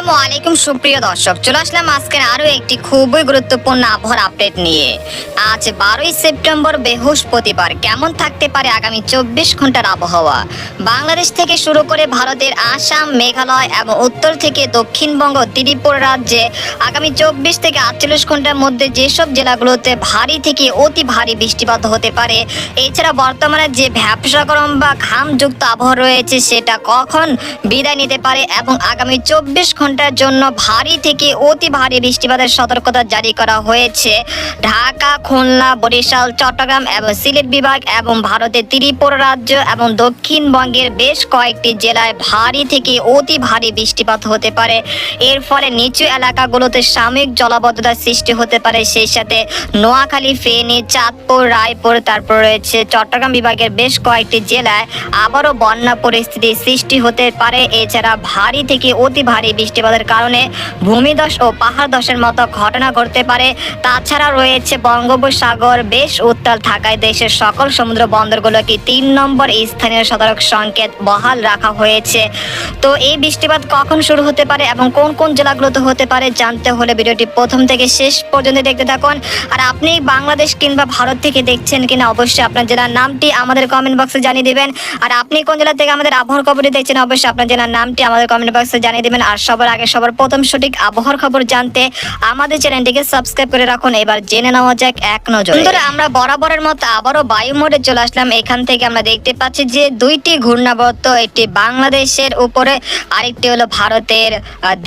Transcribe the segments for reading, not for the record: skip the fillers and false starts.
আসসালামু আলাইকুম সুপ্রিয় দর্শক, চলে আসলাম আজকের আরও একটি খুবই গুরুত্বপূর্ণ আবহাওয়ার আপডেট নিয়ে। আজ 12ই সেপ্টেম্বর বৃহস্পতিবার কেমন থাকতে পারে আগামী 24 ঘন্টার আবহাওয়া। বাংলাদেশ থেকে শুরু করে ভারতের আসাম, মেঘালয় এবং উত্তর থেকে দক্ষিণবঙ্গ, ত্রিপুরা রাজ্যে আগামী 24 থেকে 48 ঘন্টার মধ্যে যেসব জেলাগুলোতে ভারী থেকে অতি ভারী বৃষ্টিপাত হতে পারে। এছাড়া বর্তমানে যে ভ্যাপসা গরম বা ঘামযুক্ত আবহাওয়া রয়েছে সেটা কখন বিদায় নিতে পারে এবং আগামী 24 ঘন্টার জন্য ভারী থেকে অতি ভারী বৃষ্টিপাতের সতর্কতা জারি করা হয়েছে ঢাকা, খুলনা, বরিশাল, চট্টগ্রাম এবং সিলেট বিভাগ এবং ভারতের ত্রিপুরা রাজ্য এবং দক্ষিণবঙ্গের বেশ কয়েকটি জেলায় ভারী থেকে অতি ভারী বৃষ্টিপাত হতে পারে। এর ফলে নিচু এলাকাগুলোতে সাময়িক জলাবদ্ধতার সৃষ্টি হতে পারে। সেই সাথে নোয়াখালী, ফেনী, চাঁদপুর, রায়পুর, তারপর রয়েছে চট্টগ্রাম বিভাগের বেশ কয়েকটি জেলায় আবারও বন্যা পরিস্থিতির সৃষ্টি হতে পারে। এছাড়া ভারী থেকে অতি ভারী বৃষ্টিপাতের কারণে ভূমিধস ও পাহাড় ধসের মতো ঘটনা ঘটতে পারে। তাছাড়া রয়েছে বঙ্গোপসাগর বেশ উত্তাল থাকায় দেশের সকল সমুদ্র বন্দরগুলোকে 3 নম্বর স্থানীয় সতর্ক সংকেত বহাল রাখা হয়েছে। তো এই বৃষ্টিপাত কখন শুরু হতে পারে এবং কোন কোন জেলাগুলোতে হতে পারে জানতে হলে ভিডিওটি প্রথম থেকে শেষ পর্যন্ত দেখতে থাকুন। আর আপনি বাংলাদেশ কিংবা ভারত থেকে দেখছেন কিনা অবশ্যই আপনার জেলার নামটি আমাদের কমেন্ট বক্সে জানিয়ে দিবেন। আর আপনি কোন জেলা থেকে আমাদের আবহাওয়ার খবরটি দেখছেন অবশ্যই আপনার জেলার নামটি আমাদের কমেন্ট বক্সে জানিয়ে দিবেন। আর সবার আগে সবার প্রথম সঠিক আবহাওয়ার খবর জানতে আমাদের চ্যানেলটিকে সাবস্ক্রাইব করে রাখুন। এবার জেনে নেওয়া যাক এক নজরে। আমরা বরাবরের মতো আবারও বায়ু মোডে চলে আসলাম। এখান থেকে আমরা দেখতে পাচ্ছি যে দুইটি ঘূর্ণাবর্ত, একটি বাংলাদেশের উপরে আরেকটি হলো ভারতের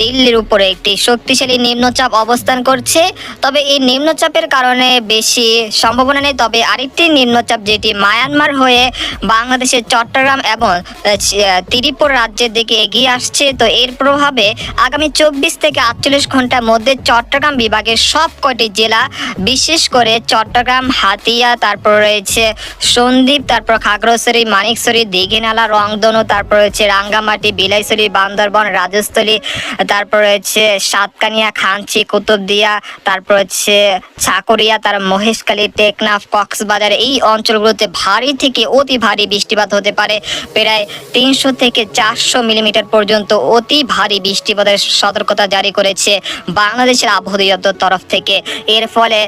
দিল্লির উপরে একটি শক্তিশালী নিম্নচাপ অবস্থান করছে। তবে এই নিম্নচাপের কারণে বেশি সম্ভাবনা নেই। তবে আরেকটি নিম্নচাপ যেটি মায়ানমার হয়ে বাংলাদেশের চট্টগ্রাম এবং ত্রিপুরা রাজ্যের দিকে এগিয়ে আসছে। তো এর প্রভাবে আগামী 24 থেকে 48 ঘন্টার মধ্যে চট্টগ্রাম বিভাগের সব কটি জেলা, বিশেষ করে চট্টগ্রাম, হাতিয়া, তারপর রয়েছে সন্দ্বীপ, তারপর খাগড়াছড়ি, মানিকছড়ি, দীঘিনালা, রংধনু, তারপর রয়েছে রাঙ্গামাটি, বিলাইছড়ি, বান্দরবান, রাজস্থলী, তারপর রয়েছে সাতকানিয়া, খানচি, কুতুবদিয়া, তারপর হচ্ছে ছাকরিয়া, তার মহেশখালী, টেকনাফ, কক্সবাজার এই অঞ্চলগুলোতে ভারী থেকে অতি ভারী বৃষ্টিপাত হতে পারে। প্রায় 300 থেকে 400 মিলিমিটার পর্যন্ত অতি ভারী বৃষ্টিপাতের সতর্কতা জারি করেছে বাংলাদেশের আবহাওয়া দপ্তর তরফ থেকে। এর ফলে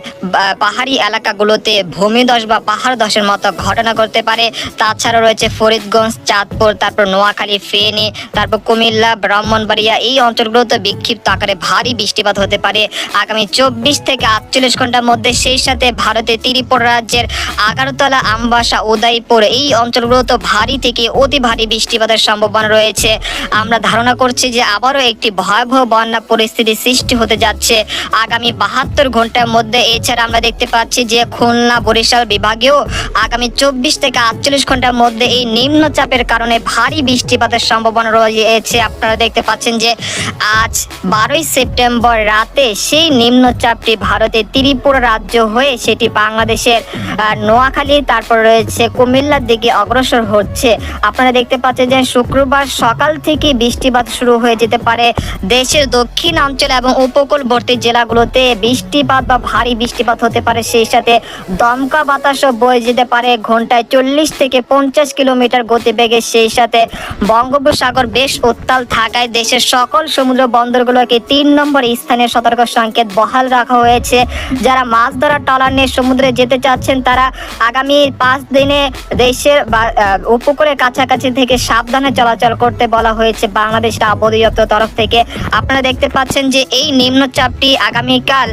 পাহাড়ি এলাকাগুলোতে ভূমিধস বা পাহাড় ধসের মতো ঘটনা ঘটতে পারে। তাছাড়া রয়েছে ফরিদগঞ্জ, চাঁদপুর, তারপর নোয়াখালী, ফেনী, তারপর কুমিল্লা, ব্রাহ্মণবাড়িয়া এই অঞ্চলগুলোতে বিক্ষিপ্ত আকারে ভারী বৃষ্টিপাত হতে পারে আগামী 24 থেকে 48 ঘন্টার মধ্যে। সেই সাথে ভারতের ত্রিপুরা রাজ্যের আগারতলা, আমবাসা, উদয়পুর এই অঞ্চলগুলোতে ভারী থেকে অতি ভারী বৃষ্টিপাতের সম্ভাবনা রয়েছে। আমরা ধারণা করছি যে আবারও একটি ভয়াবহ বন্যা পরিস্থিতি সৃষ্টি হতে যাচ্ছে আগামী 72 ঘন্টার মধ্যে। এছাড়া আমরা দেখতে পাচ্ছি যে খুলনা, বরিশাল বিভাগেও আগামী 24 থেকে 48 ঘন্টার মধ্যে এই নিম্নচাপের কারণে ভারী বৃষ্টিপাতের সম্ভাবনা রয়েছে। আপনারা দেখতে পাচ্ছেন যে আজ 12ই সেপ্টেম্বর রাতে সেই নিম্নচাপটি ভারতের ত্রিপুরা রাজ্য হয়ে সেটি বাংলাদেশের নোয়াখালী, তারপর রয়েছে কুমিল্লার দিকে অগ্রসর হচ্ছে। আপনারা দেখতে পাচ্ছেন যে শুক্রবার সকাল থেকে বৃষ্টিপাত শুরু হয়ে যেতে পারে দেশের দক্ষিণ অঞ্চল এবং উপকূলবর্তী জেলাগুলোতে বৃষ্টিপাত বা ভারী বৃষ্টিপাত হতে পারে। সেই সাথে দমকা বাতাসও বয়ে যেতে পারে ঘন্টায় 40 থেকে 50 কিলোমিটার গতিবেগে। সেই সাথে বঙ্গোপসাগর বেশ উত্তাল থাকায় দেশের সকল সমুদ্র বন্দরগুলোকে 3 নম্বর স্থানীয় সতর্ক সংকেত বহাল রাখা হয়েছে। যারা মাছ ধরার ট্রলার নিয়ে সমুদ্রে যেতে চাচ্ছেন তারা আগামী 5 দিনে দেশের উপকূলের কাছাকাছি থেকে সাবধানে চলাচল করতে বলা হয়েছে বাংলাদেশের আবহাওয়া দপ্তর তরফ থেকে। আপনারা দেখতে পাচ্ছেন যে এই নিম্নচাপটি আগামীকাল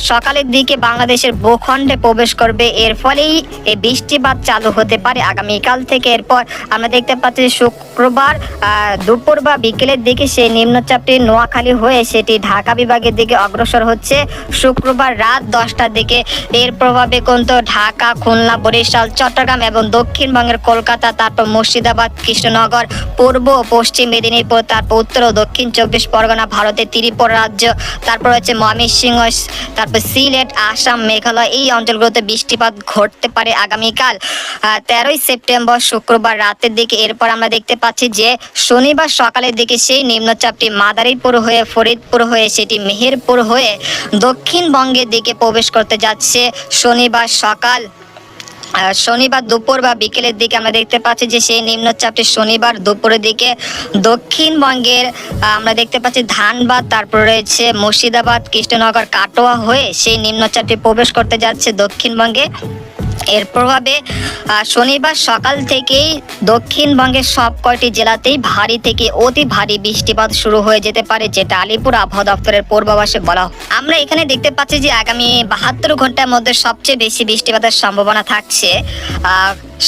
সকালের দিকে বাংলাদেশের ভূখণ্ডে প্রবেশ করবে। এর ফলেই এই বৃষ্টিপাত চালু হতে পারে আগামীকাল থেকে। এরপর আমরা দেখতে পাচ্ছি শুক্রবার দুপুর বা বিকেলের দিকে সেই নিম্নচাপটি নোয়াখালী হয়ে সেটি ঢাকা বিভাগের দিকে অগ্রসর হচ্ছে শুক্রবার রাত 10টার দিকে। এর প্রভাবে কিন্তু ঢাকা, খুলনা, বরিশাল, চট্টগ্রাম এবং দক্ষিণবঙ্গের কলকাতা, তারপর মুর্শিদাবাদ, কৃষ্ণনগর, পূর্ব ও পশ্চিম মেদিনীপুর, তারপর উত্তর ও দক্ষিণ 24 পরগনা, ভারতের ত্রিপুরা রাজ্য, তারপর হচ্ছে ময়মনসিংহ, তারপর সিলেট, আসাম, মেঘালয় এই অঞ্চলগুলোতে বৃষ্টিপাত ঘটতে পারে আগামীকাল 13ই সেপ্টেম্বর শুক্রবার রাতের দিকে। এরপর আমরা দেখতে পাচ্ছি যে শনিবার সকালের দিকে সেই নিম্নচাপটি মাদারীপুর হয়ে ফরিদপুর হয়ে সেটি মেহেরপুর হয়ে দক্ষিণবঙ্গের দিকে প্রবেশ করতে যাচ্ছে শনিবার সকাল শনিবার দুপুর বা বিকেলের দিকে আমরা দেখতে পাচ্ছি যে সেই নিম্নচাপটি শনিবার দুপুরের দিকে দক্ষিণবঙ্গের আমরা দেখতে পাচ্ছি ধানবাদ, তারপর রয়েছে মুর্শিদাবাদ, কৃষ্ণনগর, কাটোয়া হয়ে সেই নিম্নচাপটি প্রবেশ করতে যাচ্ছে দক্ষিণবঙ্গে। এর প্রভাবে শনিবার সকাল থেকেই দক্ষিণবঙ্গের সব কয়টি জেলাতেই ভারী থেকে অতি ভারী বৃষ্টিপাত শুরু হয়ে যেতে পারে, যেটা আলিপুর আবহাওয়া দপ্তরের পূর্বাভাসে বলা হয়। আমরা এখানে দেখতে পাচ্ছি যে আগামী 72 ঘন্টার মধ্যে সবচেয়ে বেশি বৃষ্টিপাতের সম্ভাবনা থাকছে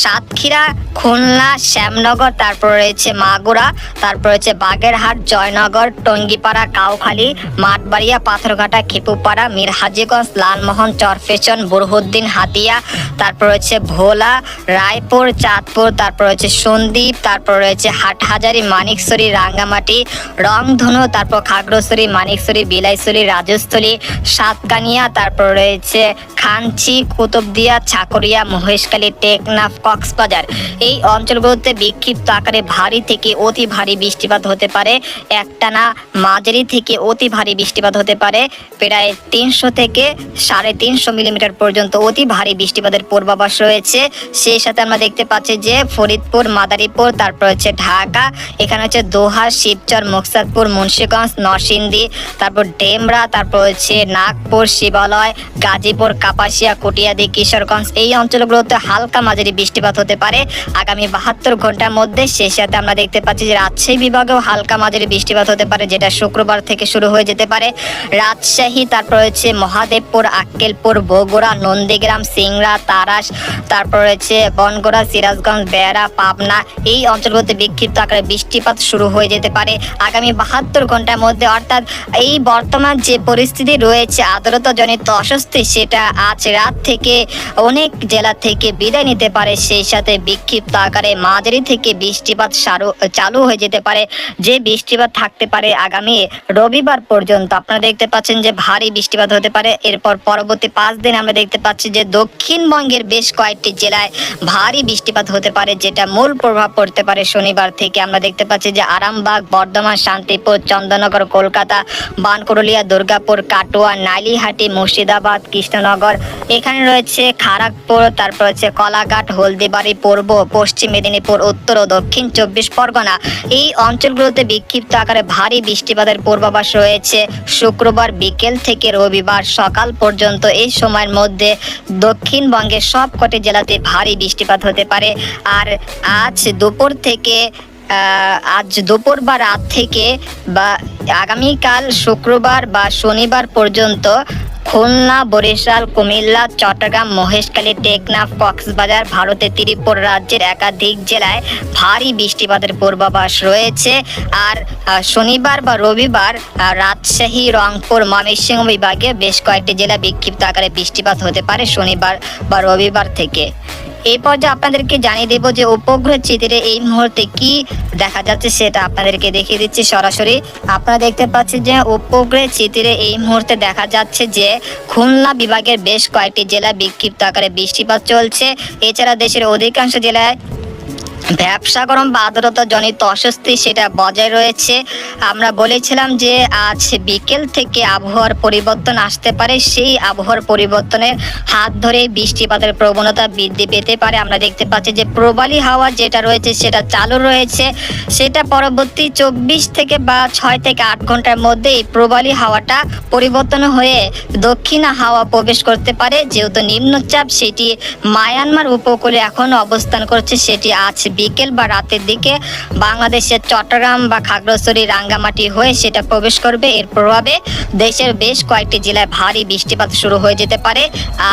সাতক্ষীরা, খুলনা, শ্যামনগর, তারপর রয়েছে মাগুরা, তারপর রয়েছে বাগেরহাট, জয়নগর, টঙ্গিপাড়া, কাউখালী, মাঠবাড়িয়া, পাথরঘাটা, খেপুপাড়া, মিরহাজিগঞ্জ, লালমোহন, চরফেশন, বুরহুদ্দিন, হাতিয়া, তারপর রয়েছে ভোলা, রায়পুর, চাঁদপুর, তারপর রয়েছে সন্দ্বীপ, তারপর রয়েছে হাটহাজারি, মানিকছড়ি, রাঙ্গামাটি, রংধনু, তারপর খাগড়াছড়ি, মানিকছড়ি, বিলাইছড়ি, রাজস্থলী, সাতকানিয়া, তারপর রয়েছে খানচি, কুতুবদিয়া, ছাকরিয়া, মহেশখালী, টেকনাফ, কক্সবাজার। এই অঞ্চলগুলোতে বিক্ষিপ্ত আকারে ভারী থেকে অতি ভারী বৃষ্টিপাত হতে পারে। একটানা মাঝারি থেকে অতি ভারী বৃষ্টিপাত হতে পারে। প্রায় 300 থেকে 350 মিলিমিটার পর্যন্ত অতি ভারী বৃষ্টিপাতের পূর্বাভাস রয়েছে। সেই সাথে আমরা দেখতে পাচ্ছি যে ফরিদপুর, মাদারীপুর, তারপর হচ্ছে ঢাকা, এখানে হচ্ছে দোহা, শিবচর, মুকসাদপুর, মুন্সিগঞ্জ, নরসিংদী, তারপর ডেমরা, তারপর হচ্ছে নাগপুর, শিবালয়, গাজীপুর, কাপাসিয়া, কটিয়াদি, কিশোরগঞ্জ, এই অঞ্চলগুলোতে হালকা মাঝারি বৃষ্টিপাত হতে পারে আগামী 72 ঘন্টার মধ্যে। সেই সাথে আমরা দেখতে পাচ্ছি যে রাজশাহী বিভাগেও হালকা মাঝারি বৃষ্টিপাত হতে পারে, যেটা শুক্রবার থেকে শুরু হয়ে যেতে পারে। রাজশাহী, তারপর হচ্ছে মহাদেবপুর, আক্কেলপুর, বগুড়া, নন্দীগ্রাম, সিংড়া, তারাস, তারপর হচ্ছে বনগড়া, সিরাজগঞ্জ, বেড়া, পাবনা, এই অঞ্চলগুলোতে বিক্ষিপ্ত আকারে বৃষ্টিপাত শুরু হয়ে যেতে পারে আগামী 72 ঘন্টার মধ্যে। অর্থাৎ এই বর্তমান যে পরিস্থিতি রয়েছে আর্দ্রতাজনিত অস্বস্তি, সেটা আজ রাত থেকে অনেক জেলা থেকে বিদায় নিতে পারে। সেই সাথে বিক্ষিপ্ত আকারে মাঝারি থেকে বৃষ্টিপাত চালু হয়ে যেতে পারে, যে বৃষ্টিপাত থাকতে পারে আগামী রবিবার পর্যন্ত। আপনারা দেখতে পাচ্ছেন যে ভারী বৃষ্টিপাত হতে পারে। এরপর পরবর্তী 5 দিন আমরা দেখতে পাচ্ছি যে দক্ষিণবঙ্গের বেশ কয়েকটি জেলায় ভারী বৃষ্টিপাত হতে পারে, যেটা মূল প্রভাব পড়তে পারে শনিবার থেকে। আমরা দেখতে পাচ্ছি যে আরামবাগ, বর্ধমান, শান্তিপুর, চন্দননগর, কলকাতা, বানকুরুলিয়া, দুর্গাপুর, কাটোয়া, নালিহাটি, মুর্শিদাবাদ, কৃষ্ণনগর, এখানে রয়েছে খড়গপুর, তারপর হচ্ছে কলাঘাট, হলদিবাড়ি, পূর্ব পশ্চিম মেদিনীপুর, উত্তর ও দক্ষিণ 24 পরগনা, এই অঞ্চলগুলোতে বিক্ষিপ্ত আকারে ভারী বৃষ্টিপাতের পূর্বাভাস রয়েছে শুক্রবার বিকেল থেকে রবিবার সকাল পর্যন্ত। এই সময়ের মধ্যে দক্ষিণবঙ্গের সবকটি জেলাতে ভারী বৃষ্টিপাত হতে পারে। আর আজ দুপুর বা রাত থেকে বা আগামীকাল শুক্রবার বা শনিবার পর্যন্ত খুলনা, বরিশাল, কুমিল্লা, চট্টগ্রাম, মহেশখালী, টেকনাফ, কক্সবাজার, ভারতের ত্রিপুরা রাজ্যের একাধিক জেলায় ভারী বৃষ্টিপাতের পূর্বাভাস রয়েছে। আর শনিবার বা রবিবার রাজশাহী, রংপুর, ময়মনসিংহ বিভাগে বেশ কয়েকটি জেলা বিক্ষিপ্ত আকারে বৃষ্টিপাত হতে পারে শনিবার বা রবিবার থেকে। এই পর্যায়ে আপনাদেরকে জানিয়ে দেব যে উপগ্রহ চিত্রে এই মুহূর্তে কি দেখা যাচ্ছে সেটা আপনাদেরকে দেখিয়ে দিচ্ছি সরাসরি। আপনারা দেখতে পাচ্ছেন যে উপগ্রহ চিত্রে এই মুহূর্তে দেখা যাচ্ছে যে খুলনা বিভাগের বেশ কয়েকটি জেলা বিক্ষিপ্ত আকারে বৃষ্টিপাত চলছে। এছাড়া দেশের অধিকাংশ জেলায় ব্যবসা গরম বা আর্দ্রতাজনিত অস্বস্তি সেটা বজায় রয়েছে। আমরা বলেছিলাম যে আজ বিকেল থেকে আবহাওয়ার পরিবর্তন আসতে পারে, সেই আবহাওয়ার পরিবর্তনের হাত ধরে বৃষ্টিপাতের প্রবণতা বৃদ্ধি পেতে পারে। আমরা দেখতে পাচ্ছি যে প্রবালী হাওয়া যেটা রয়েছে সেটা চালু রয়েছে, সেটা পরবর্তী 24 থেকে বা 6 থেকে 8 ঘন্টার মধ্যে এই প্রবালী হাওয়াটা পরিবর্তন হয়ে দক্ষিণা হাওয়া প্রবেশ করতে পারে। যেহেতু নিম্নচাপ সেটি মায়ানমার উপকূলে এখনো অবস্থান করছে, সেটি আজ বিকেল বা রাতের দিকে বাংলাদেশের চট্টগ্রাম বা খাগড়াছড়ি, রাঙ্গামাটি হয়ে সেটা প্রবেশ করবে। এর প্রভাবে দেশের বেশ কয়েকটি জেলায় ভারী বৃষ্টিপাত শুরু হয়ে যেতে পারে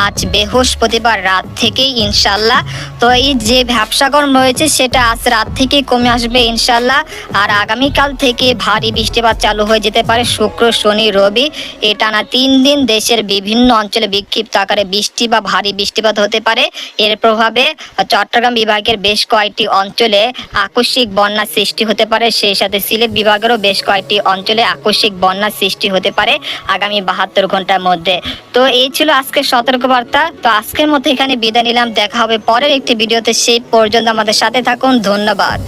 আজ বৃহস্পতিবার রাত থেকেই ইনশাল্লাহ। তো এই যে ভ্যাপসা গরম রয়েছে সেটা আজ রাত থেকেই কমে আসবে ইনশাল্লাহ। আর আগামীকাল থেকে ভারী বৃষ্টিপাত চালু হয়ে যেতে পারে শুক্র, শনি, রবি, এই টানা 3 দিন দেশের বিভিন্ন অঞ্চলে বিক্ষিপ্ত আকারে বৃষ্টি বা ভারী বৃষ্টিপাত হতে পারে। এর প্রভাবে চট্টগ্রাম বিভাগের বেশ কয়েকটি অঞ্চলে আকস্মিক বন্যা সৃষ্টি হতে পারে। সেই সাথে সিলেট বিভাগেরও বেশ কয়েকটি অঞ্চলে আকস্মিক বন্যা সৃষ্টি হতে পারে আগামী 72 ঘন্টার মধ্যে। তো এই ছিল আজকের সতর্কবার্তা। তো আজকের মতো এখানে বিদায় নিলাম, দেখা হবে পরের একটি ভিডিওতে। সেই পর্যন্ত আমাদের সাথে থাকুন, ধন্যবাদ।